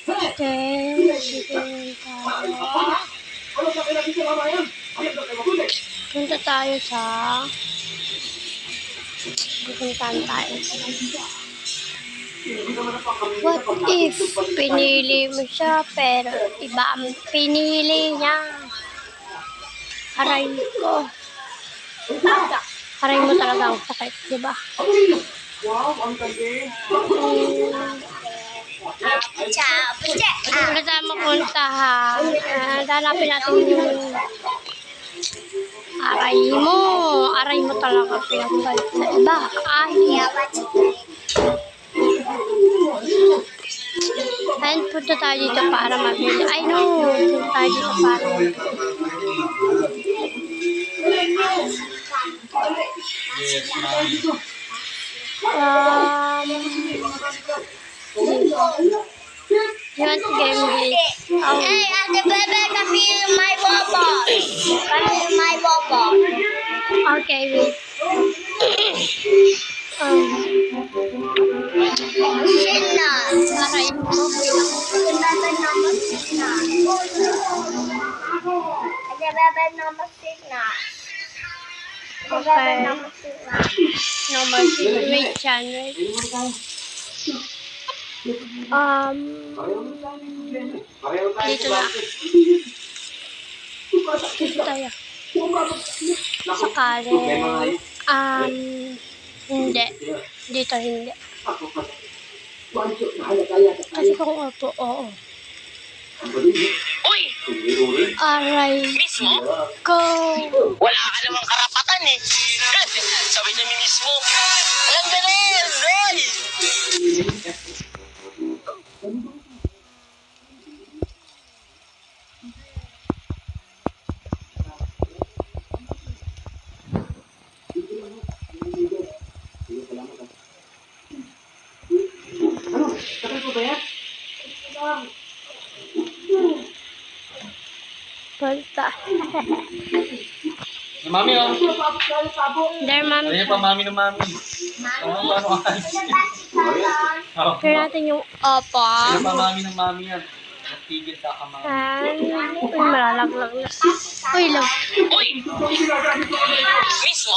Okay, sige tayo. Punta tayo sa pupuntahan tayo. What if pinili mo siya pero iba ang pinili niya? Aray ko. Aray mo talaga ang sakit, di ba? Wala tayo mapuntahan. Hanapin natin yung aray mo. Aray mo talaga pinagpalit sa iba. Ay. Ayun, punta tayo dito para mabili. I know. Punta tayo dito para you want to game this? Hey, Ate Bebe, come here, my bobo. Come here, my bobo. Okay, wait. Sina. Aray mo. Ate Bebe, number Sina. Ate Bebe, number Sina. Okay. No mercy. Wait, Chan. Wait. Dito na. Dito tayo. Sakali. Hindi. Dito hindi. Kasi kung opo, oo. Uy! Aray Mismo? ko. Wala ka namang karapatan eh. Sabi niya mismo. Alam ka na yan, Roy! Punta. Mami, oh. There, ma'am. Ano pa, mami na mami? Ano ka? Try natin yung opo. Ano pa, mami na mami yan? Tigil ka ka, mami. Uy, malalaglag na. Uy, lang. Uy! Mismo?